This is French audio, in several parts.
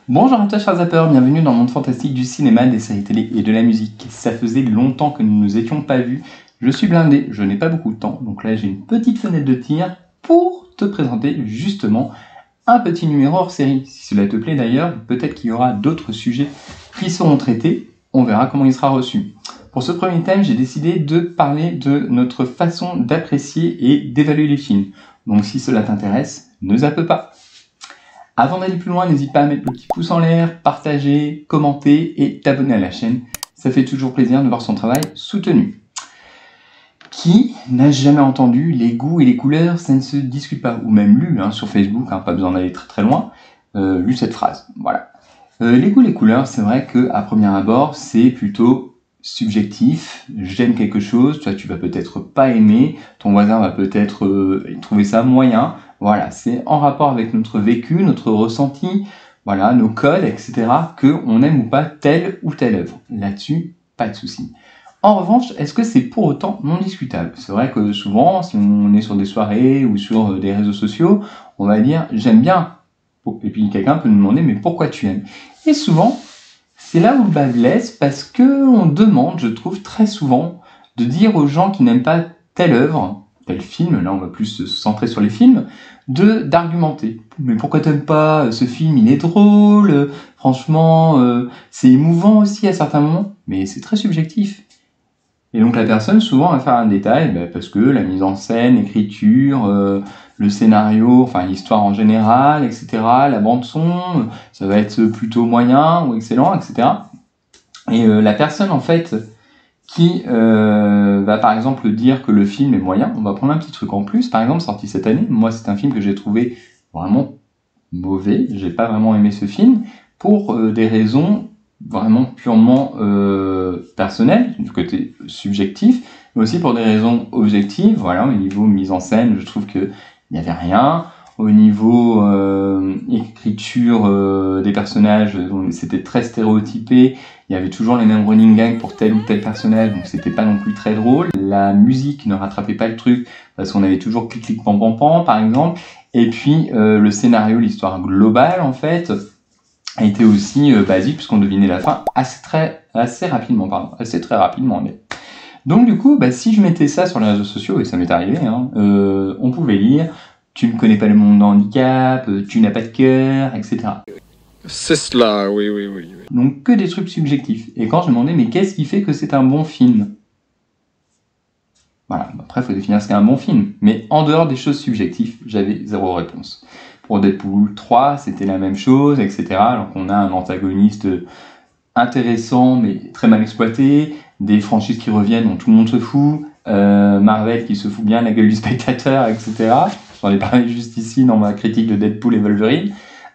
Bonjour à toi chers zappeurs, bienvenue dans le monde fantastique du cinéma, des séries télé et de la musique. Ça faisait longtemps que nous ne nous étions pas vus. Je suis blindé, je n'ai pas beaucoup de temps, donc là j'ai une petite fenêtre de tir pour te présenter justement un petit numéro hors série. Si cela te plaît d'ailleurs, peut-être qu'il y aura d'autres sujets qui seront traités, on verra comment il sera reçu. Pour ce premier thème, j'ai décidé de parler de notre façon d'apprécier et d'évaluer les films. Donc si cela t'intéresse, ne zappe pas. Avant d'aller plus loin, n'hésite pas à mettre le petit pouce en l'air, partager, commenter et t'abonner à la chaîne. Ça fait toujours plaisir de voir son travail soutenu. Qui n'a jamais entendu les goûts et les couleurs, ça ne se discute pas, ou même lu sur Facebook, pas besoin d'aller très très loin, lu cette phrase, voilà. Les goûts et les couleurs, c'est vrai qu'à premier abord, c'est plutôt subjectif. J'aime quelque chose, toi tu vas peut-être pas aimer, ton voisin va peut-être trouver ça moyen. Voilà, c'est en rapport avec notre vécu, notre ressenti, voilà, nos codes, etc., qu'on aime ou pas telle ou telle œuvre. Là-dessus, pas de souci. En revanche, est-ce que c'est pour autant non discutable? C'est vrai que souvent, si on est sur des soirées ou sur des réseaux sociaux, on va dire j'aime bien. Et puis quelqu'un peut nous demander mais pourquoi tu aimes? Et souvent, c'est là où le bas blesse parce que on demande, je trouve très souvent, de dire aux gens qui n'aiment pas telle œuvre, tel film, là on va plus se centrer sur les films, d'argumenter. Mais pourquoi t'aimes pas ce film? Il est drôle, franchement, c'est émouvant aussi à certains moments, mais c'est très subjectif. Et donc la personne souvent va faire un détail parce que la mise en scène, l'écriture, le scénario, enfin l'histoire en général, etc., la bande son, ça va être plutôt moyen ou excellent, etc. Et la personne en fait qui va par exemple dire que le film est moyen, on va prendre un petit truc en plus, par exemple sorti cette année, moi c'est un film que j'ai trouvé vraiment mauvais, j'ai pas vraiment aimé ce film, pour des raisons vraiment purement personnelles, du côté subjectif, mais aussi pour des raisons objectives, voilà, au niveau mise en scène, je trouve que il n'y avait rien, au niveau écriture des personnages, c'était très stéréotypé, il y avait toujours les mêmes running gags pour tel ou tel personnage, donc c'était pas non plus très drôle. La musique ne rattrapait pas le truc, parce qu'on avait toujours clic clic pam pam pam par exemple, et puis le scénario, l'histoire globale en fait, a été aussi basique puisqu'on devinait la fin assez rapidement, assez très rapidement. Mais... Donc du coup, si je mettais ça sur les réseaux sociaux, et ça m'est arrivé, on pouvait lire tu ne connais pas le monde de handicap, tu n'as pas de cœur, etc. C'est cela, oui, oui, oui. Donc que des trucs subjectifs. Et quand je me demandais mais qu'est-ce qui fait que c'est un bon film? Voilà, après il faut définir ce qu'est un bon film. Mais en dehors des choses subjectives, j'avais zéro réponse. Pour Deadpool 3, c'était la même chose, etc. Alors qu'on a un antagoniste intéressant mais très mal exploité, des franchises qui reviennent dont tout le monde se fout, Marvel qui se fout bien la gueule du spectateur, etc. J'en ai parlé juste ici dans ma critique de Deadpool et Wolverine.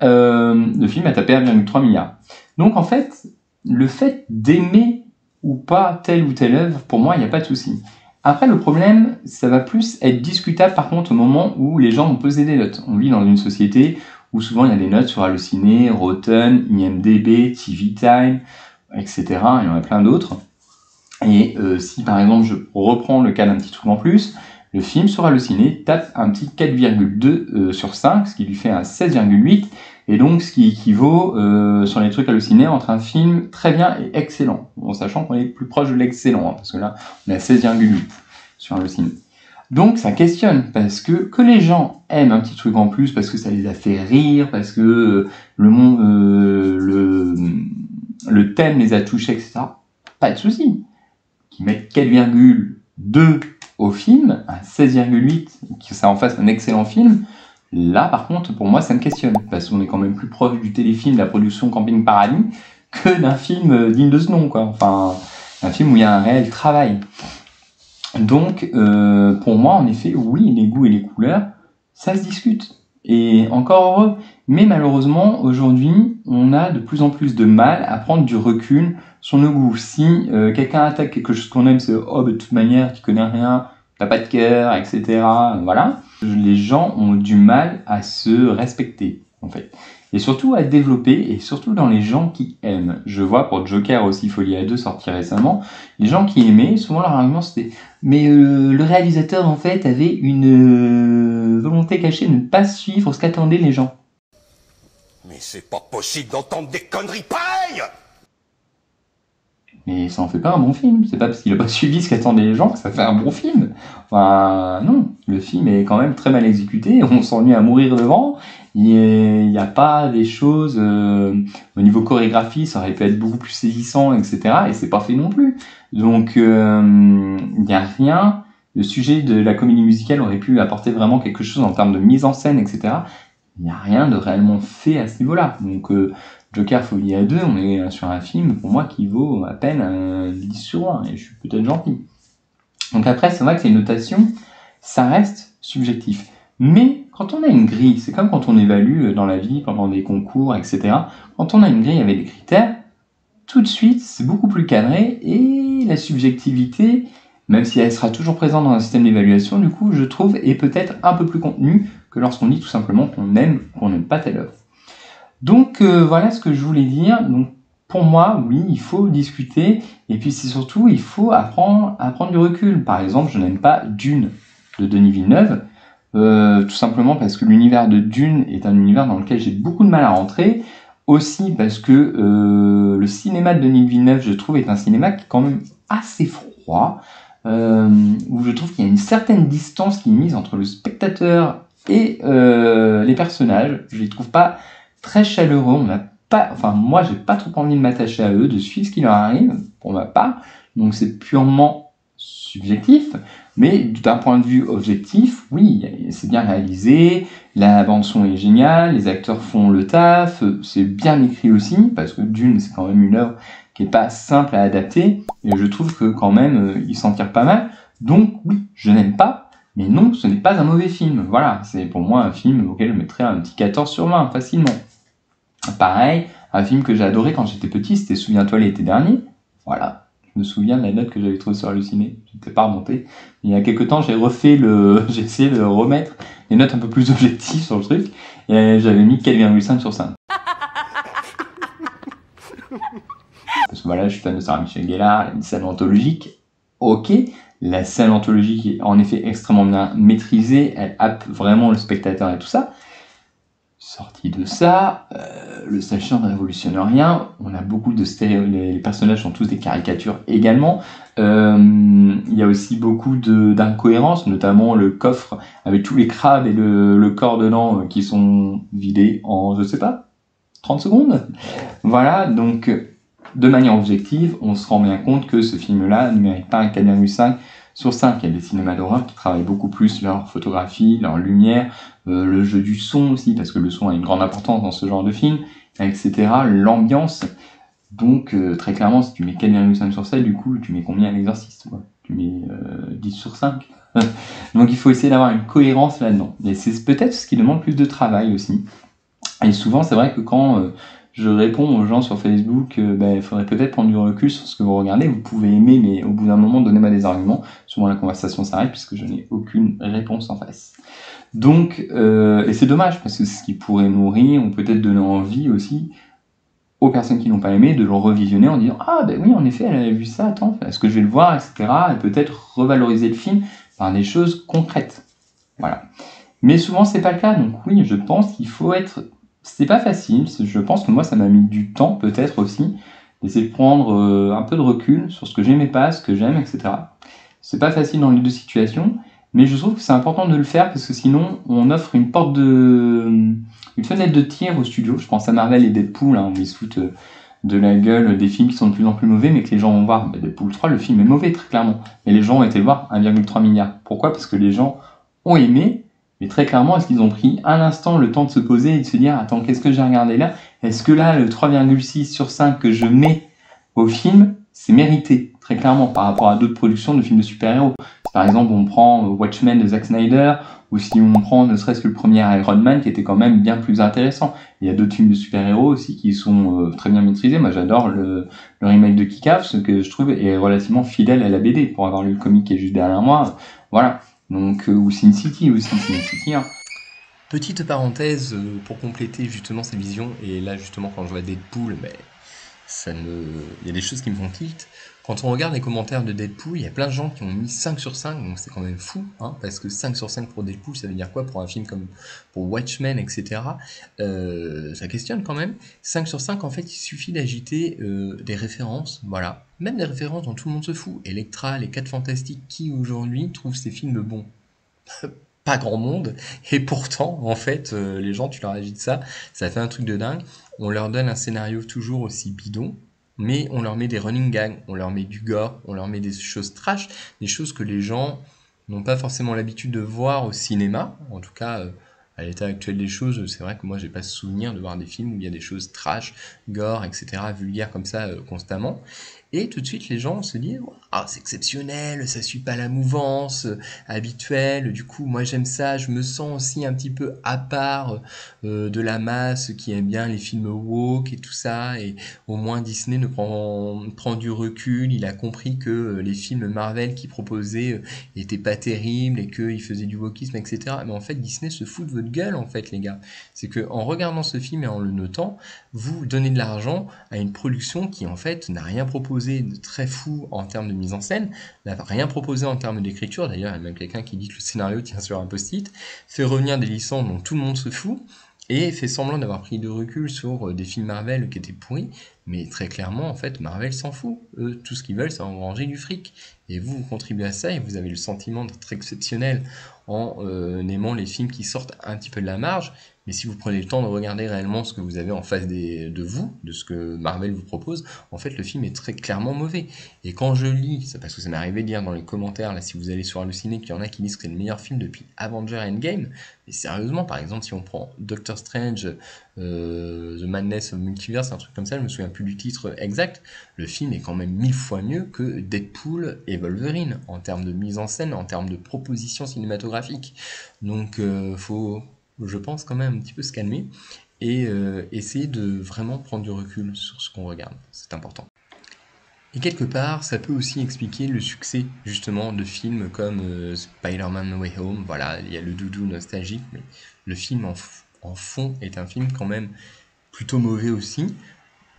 Le film a tapé 1,3 milliard. Donc en fait, le fait d'aimer ou pas telle ou telle œuvre, pour moi, il n'y a pas de souci. Après, le problème, ça va plus être discutable par contre au moment où les gens vont poser des notes. On vit dans une société où souvent il y a des notes sur Allociné, Rotten, IMDb, TV Time, etc. Il y en a plein d'autres. Et si par exemple je reprends le cas d'un petit truc en plus, le film sur Allociné tape un petit 4,2 sur 5, ce qui lui fait un 16,8, et donc ce qui équivaut sur les trucs Allociné entre un film très bien et excellent, en sachant qu'on est plus proche de l'excellent, parce que là on est à 16,8 sur Allociné. Donc ça questionne, parce que les gens aiment un petit truc en plus, parce que ça les a fait rire, parce que le thème les a touchés, etc. Pas de souci. Qui mettent 4,2 au film, un 16,8, que ça en fasse un excellent film, là par contre pour moi ça me questionne, parce qu'on est quand même plus proche du téléfilm, de la production Camping Paradis, que d'un film digne de ce nom, quoi. Enfin, un film où il y a un réel travail. Donc pour moi en effet, oui, les goûts et les couleurs, ça se discute. Et encore heureux, mais malheureusement aujourd'hui on a de plus en plus de mal à prendre du recul sur nos goûts. Si quelqu'un attaque quelque chose qu'on aime, c'est oh de toute manière tu connais rien, t'as pas de cœur, etc. Voilà. Les gens ont du mal à se respecter en fait. Et surtout à développer, et surtout dans les gens qui aiment. Je vois pour Joker aussi, Folie à 2 sorti récemment, les gens qui aimaient, souvent leur argument c'était mais le réalisateur en fait avait une volonté cachée de ne pas suivre ce qu'attendaient les gens. Mais c'est pas possible d'entendre des conneries pareilles! Mais ça en fait pas un bon film. C'est pas parce qu'il a pas suivi ce qu'attendaient les gens que ça fait un bon film. Enfin, non. Le film est quand même très mal exécuté. On s'ennuie à mourir devant. Il n'y a pas des choses... au niveau chorégraphie, ça aurait pu être beaucoup plus saisissant, etc. Et c'est pas fait non plus. Donc, il n'y a rien. Le sujet de la comédie musicale aurait pu apporter vraiment quelque chose en termes de mise en scène, etc. Il n'y a rien de réellement fait à ce niveau-là. Donc, Joker Folie à 2, on est sur un film, pour moi, qui vaut à peine un 10 sur 20, et je suis peut-être gentil. Donc après, c'est vrai que les notations, ça reste subjectif. Mais quand on a une grille, c'est comme quand on évalue dans la vie, pendant des concours, etc. Quand on a une grille avec des critères, tout de suite, c'est beaucoup plus cadré, et la subjectivité, même si elle sera toujours présente dans un système d'évaluation, du coup, je trouve, est peut-être un peu plus contenue que lorsqu'on dit tout simplement qu'on aime ou qu'on n'aime pas telle œuvre. Donc voilà ce que je voulais dire. Donc pour moi, oui, il faut discuter, et puis c'est surtout, il faut apprendre du recul. Par exemple, je n'aime pas Dune de Denis Villeneuve, tout simplement parce que l'univers de Dune est un univers dans lequel j'ai beaucoup de mal à rentrer, aussi parce que le cinéma de Denis Villeneuve, je trouve, est un cinéma qui est quand même assez froid, où je trouve qu'il y a une certaine distance qui est mise entre le spectateur et les personnages. Je les trouve pas très chaleureux, moi j'ai pas trop envie de m'attacher à eux, de suivre ce qui leur arrive, pour ma part, donc c'est purement subjectif, mais d'un point de vue objectif, oui, c'est bien réalisé, la bande son est géniale, les acteurs font le taf, c'est bien écrit aussi, parce que Dune c'est quand même une œuvre qui est pas simple à adapter, et je trouve que quand même ils s'en tirent pas mal, donc oui, je n'aime pas, mais non, ce n'est pas un mauvais film, voilà, c'est pour moi un film auquel je mettrais un petit 14 sur 20, facilement. Pareil, un film que j'ai adoré quand j'étais petit, c'était Souviens-toi l'été dernier. Voilà, je me souviens de la note que j'avais trouvée sur Halluciné. Je n'étais pas remonté. Il y a quelques temps, j'ai essayé de remettre des notes un peu plus objectives sur le truc. Et j'avais mis 4,5 sur 5. Parce que voilà, je suis fan de Sarah Michel Gellar, elle a une scène anthologique. Ok, la scène anthologique est en effet extrêmement bien maîtrisée, elle happe vraiment le spectateur et tout ça. Sorti de ça, le slasher ne révolutionne rien. On a beaucoup de les personnages sont tous des caricatures également. Il y a aussi beaucoup d'incohérences, notamment le coffre avec tous les crabes et le corps dedans qui sont vidés en, je sais pas, 30 secondes. Voilà, donc de manière objective, on se rend bien compte que ce film-là ne mérite pas un 4,5 sur 5. Il y a des cinémas d'horreur qui travaillent beaucoup plus leur photographie, leur lumière, le jeu du son aussi, parce que le son a une grande importance dans ce genre de film, etc. L'ambiance. Donc, très clairement, si tu mets 4,5 sur 7, du coup, tu mets combien à l'exorciste, quoi? Tu mets 10 sur 5. Donc, il faut essayer d'avoir une cohérence là-dedans. Et c'est peut-être ce qui demande plus de travail aussi. Et souvent, c'est vrai que quand je réponds aux gens sur Facebook, il faudrait peut-être prendre du recul sur ce que vous regardez. Vous pouvez aimer, mais au bout d'un moment, donnez-moi des arguments. Souvent, la conversation s'arrête puisque je n'ai aucune réponse en face. Donc, et c'est dommage parce que c'est ce qui pourrait nourrir ou peut-être donner envie aussi aux personnes qui n'ont pas aimé de le revisionner en disant ah ben oui, en effet, elle avait vu ça, attends, est-ce que je vais le voir, etc. Et peut-être revaloriser le film par des choses concrètes. Voilà. Mais souvent, c'est pas le cas. Donc oui, je pense qu'il faut être... C'est pas facile. Je pense que moi, ça m'a mis du temps, peut-être aussi, d'essayer de prendre un peu de recul sur ce que j'aimais pas, ce que j'aime, etc. C'est pas facile dans les deux situations, mais je trouve que c'est important de le faire parce que sinon, on offre une fenêtre de tir au studio. Je pense à Marvel et Deadpool, où ils se foutent de la gueule des films qui sont de plus en plus mauvais, mais que les gens vont voir. Deadpool 3, le film est mauvais, très clairement. Mais les gens ont été le voir 1,3 milliard. Pourquoi ? Parce que les gens ont aimé. Mais très clairement, est-ce qu'ils ont pris un instant le temps de se poser et de se dire « Attends, qu'est-ce que j'ai regardé là ? Est-ce que là, le 3,6 sur 5 que je mets au film, c'est mérité ?» Très clairement, par rapport à d'autres productions de films de super-héros. Par exemple, on prend Watchmen de Zack Snyder, ou si on prend ne serait-ce que le premier Iron Man, qui était quand même bien plus intéressant. Il y a d'autres films de super-héros aussi qui sont très bien maîtrisés. Moi, j'adore le remake de Kick-Ass, ce que je trouve est relativement fidèle à la BD, pour avoir lu le comic qui est juste derrière moi. Voilà. Donc, ou Sin City aussi, Sin City. Petite parenthèse pour compléter justement cette vision, et là justement quand je vois Deadpool, il y a des choses qui me font tilt. Quand on regarde les commentaires de Deadpool, il y a plein de gens qui ont mis 5 sur 5, donc c'est quand même fou, hein, parce que 5 sur 5 pour Deadpool, ça veut dire quoi pour un film comme pour Watchmen, etc. Ça questionne quand même. 5 sur 5, en fait, il suffit d'agiter des références, voilà. Même des références dont tout le monde se fout. Elektra, les 4 Fantastiques, qui aujourd'hui trouvent ces films bons? Pas grand monde, et pourtant, en fait, les gens, tu leur agites ça fait un truc de dingue. On leur donne un scénario toujours aussi bidon, mais on leur met des running gags, on leur met du gore, on leur met des choses trash, des choses que les gens n'ont pas forcément l'habitude de voir au cinéma. En tout cas, à l'état actuel des choses, c'est vrai que moi j'ai pas souvenir de voir des films où il y a des choses trash, gore, etc., vulgaires comme ça constamment. Et tout de suite, les gens se disent ah, c'est exceptionnel, ça suit pas la mouvance habituelle. Du coup, moi j'aime ça, je me sens aussi un petit peu à part de la masse qui aime bien les films woke et tout ça. Et au moins Disney prend du recul. Il a compris que les films Marvel qu'il proposait étaient pas terribles et qu'il faisait du wokisme, etc. Mais en fait, Disney se fout de votre gueule, en fait, les gars. C'est que en regardant ce film et en le notant, vous donnez de l'argent à une production qui, en fait, n'a rien proposé de très fou en termes de mise en scène, n'a rien proposé en termes d'écriture. D'ailleurs, il y a même quelqu'un qui dit que le scénario tient sur un post-it, fait revenir des licences dont tout le monde se fout, et fait semblant d'avoir pris de recul sur des films Marvel qui étaient pourris, mais très clairement, en fait, Marvel s'en fout. Eux, tout ce qu'ils veulent, c'est engranger du fric. Et vous contribuez à ça, et vous avez le sentiment d'être exceptionnel en aimant les films qui sortent un petit peu de la marge. Mais si vous prenez le temps de regarder réellement ce que vous avez en face de vous, de ce que Marvel vous propose, en fait, le film est très clairement mauvais. Et quand je lis, c'est parce que ça m'est arrivé de lire dans les commentaires, là, si vous allez sur Halluciné, qu'il y en a qui disent que c'est le meilleur film depuis Avengers Endgame, mais sérieusement, par exemple, si on prend Doctor Strange, The Madness of Multiverse, un truc comme ça, je me souviens plus du titre exact, le film est quand même 1000 fois mieux que Deadpool et Wolverine, en termes de mise en scène, en termes de proposition cinématographique. Donc, faut, je pense, quand même un petit peu se calmer et essayer de vraiment prendre du recul sur ce qu'on regarde. C'est important. Et quelque part, ça peut aussi expliquer le succès justement de films comme Spider-Man No Way Home. Voilà, il y a le doudou nostalgique, mais le film en fond est un film quand même plutôt mauvais aussi,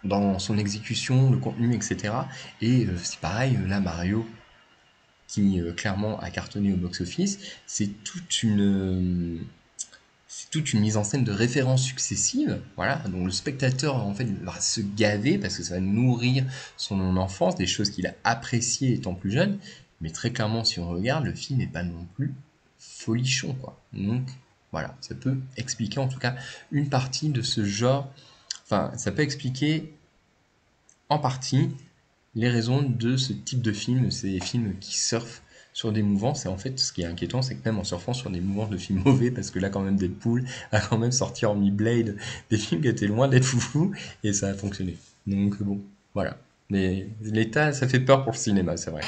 dans son exécution, le contenu, etc. Et c'est pareil, là, Mario, qui clairement a cartonné au box-office, c'est toute une mise en scène de références successives, voilà, dont le spectateur en fait va se gaver parce que ça va nourrir son enfance, des choses qu'il a appréciées étant plus jeune, mais très clairement si on regarde, le film n'est pas non plus folichon, quoi. Donc voilà, ça peut expliquer en tout cas une partie de ce genre, enfin ça peut expliquer en partie les raisons de ce type de film, ces films qui surfent sur des mouvances. Et en fait, ce qui est inquiétant, c'est que même en surfant sur des mouvances de films mauvais, parce que là, quand même, Deadpool a quand même sorti en mi-Blade des films qui étaient loin d'être foufou, et ça a fonctionné. Donc bon, voilà. Mais l'état, ça fait peur pour le cinéma, c'est vrai.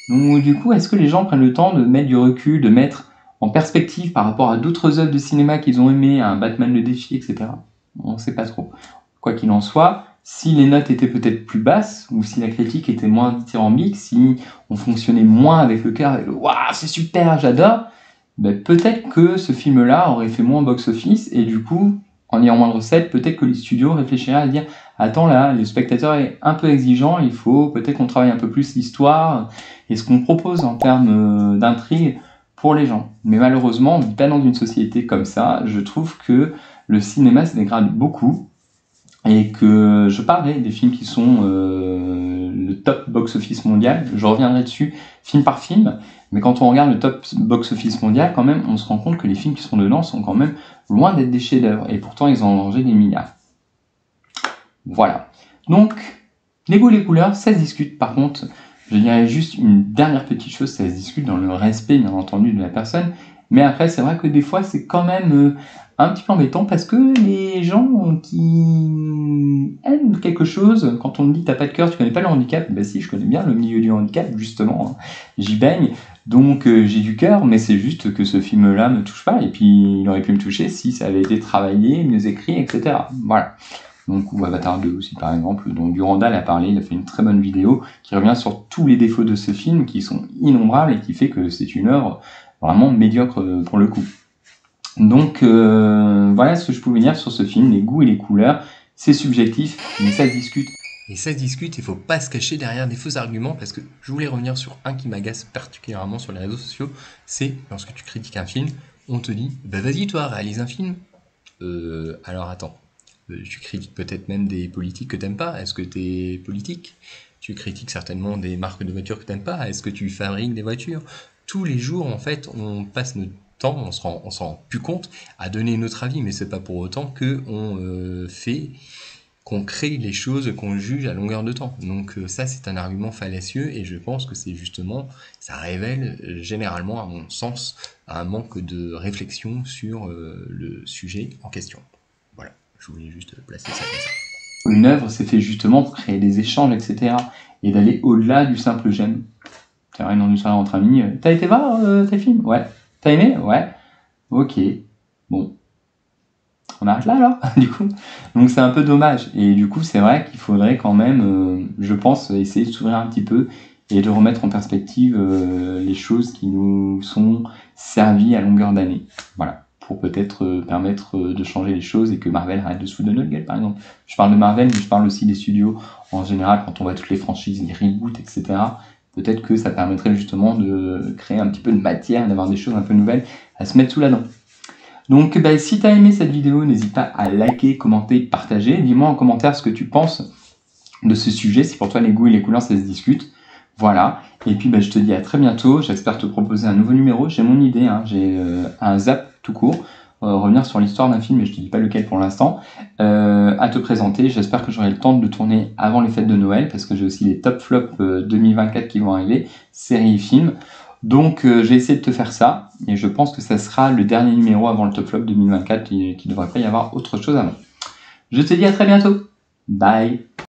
Donc du coup, est-ce que les gens prennent le temps de mettre du recul, de mettre en perspective par rapport à d'autres œuvres de cinéma qu'ils ont aimées, un Batman le défi, etc. On ne sait pas trop. Quoi qu'il en soit, si les notes étaient peut-être plus basses, ou si la critique était moins dithyrambique, si on fonctionnait moins avec le cœur et le « Waouh, c'est super, j'adore », ben peut-être que ce film-là aurait fait moins box-office, et du coup, en ayant moins de recettes, peut-être que les studios réfléchiraient à dire « Attends là, le spectateur est un peu exigeant, il faut peut-être qu'on travaille un peu plus l'histoire et ce qu'on propose en termes d'intrigue pour les gens. » Mais malheureusement, on ne vit pas dans une société comme ça. Je trouve que le cinéma se dégrade beaucoup, et que je parlerai des films qui sont le top box-office mondial. Je reviendrai dessus film par film, mais quand on regarde le top box-office mondial, quand même, on se rend compte que les films qui sont dedans sont quand même loin d'être des chefs-d'œuvre, et pourtant ils ont engrangé des milliards. Voilà. Donc, les goûts et les couleurs, ça se discute. Par contre, je dirais juste une dernière petite chose, ça se discute dans le respect, bien entendu, de la personne. Mais après, c'est vrai que des fois, c'est quand même un petit peu embêtant parce que les gens qui aiment quelque chose, quand on me dit t'as pas de cœur, tu connais pas le handicap, ben si, je connais bien le milieu du handicap, justement, j'y baigne, donc j'ai du cœur, mais c'est juste que ce film-là me touche pas, et puis il aurait pu me toucher si ça avait été travaillé, mieux écrit, etc. Voilà. Donc, ou Avatar 2 aussi, par exemple, dont Durandal a parlé, il a fait une très bonne vidéo qui revient sur tous les défauts de ce film qui sont innombrables et qui fait que c'est une œuvre vraiment médiocre pour le coup. Donc voilà ce que je pouvais dire sur ce film, les goûts et les couleurs, c'est subjectif, mais ça se discute. Et ça se discute, il faut pas se cacher derrière des faux arguments, parce que je voulais revenir sur un qui m'agace particulièrement sur les réseaux sociaux, c'est lorsque tu critiques un film, on te dit bah vas-y toi, réalise un film. Alors attends, tu critiques peut-être même des politiques que t'aimes pas, est-ce que t'es politique? Tu critiques certainement des marques de voitures que t'aimes pas, est-ce que tu fabriques des voitures? Tous les jours en fait, on passe notre temps, on s'en rend plus compte à donner notre avis, mais c'est pas pour autant que qu'on crée les choses qu'on juge à longueur de temps. Donc ça, c'est un argument fallacieux, et je pense que c'est justement, ça révèle généralement, à mon sens, un manque de réflexion sur le sujet en question. Voilà, je voulais juste placer ça comme ça. Une œuvre, c'est fait justement pour créer des échanges, etc. Et d'aller au-delà du simple j'aime. C'est vrai, dans une soirée entre amis, t'as été voir tel film? Ouais. T'as aimé? Ouais. Ok. Bon. On arrête là alors, du coup. Donc c'est un peu dommage. Et du coup, c'est vrai qu'il faudrait quand même, je pense, essayer de s'ouvrir un petit peu et de remettre en perspective les choses qui nous sont servies à longueur d'année. Voilà. Pour peut-être permettre de changer les choses et que Marvel arrête de se foutre de notre gueule, par exemple. Je parle de Marvel, mais je parle aussi des studios en général, quand on voit toutes les franchises, les reboots, etc. Peut-être que ça permettrait justement de créer un petit peu de matière, d'avoir des choses un peu nouvelles à se mettre sous la dent. Donc si tu as aimé cette vidéo, n'hésite pas à liker, commenter, partager. Dis-moi en commentaire ce que tu penses de ce sujet, si pour toi les goûts et les couleurs ça se discute. Voilà, et puis je te dis à très bientôt, j'espère te proposer un nouveau numéro. J'ai mon idée, j'ai un zap tout court, revenir sur l'histoire d'un film, et je te dis pas lequel pour l'instant, à te présenter. J'espère que j'aurai le temps de le tourner avant les fêtes de Noël, parce que j'ai aussi les top flops 2024 qui vont arriver, séries et films. Donc j'ai essayé de te faire ça, et je pense que ça sera le dernier numéro avant le top flop 2024, et qu'il ne devrait pas y avoir autre chose avant. Je te dis à très bientôt, bye.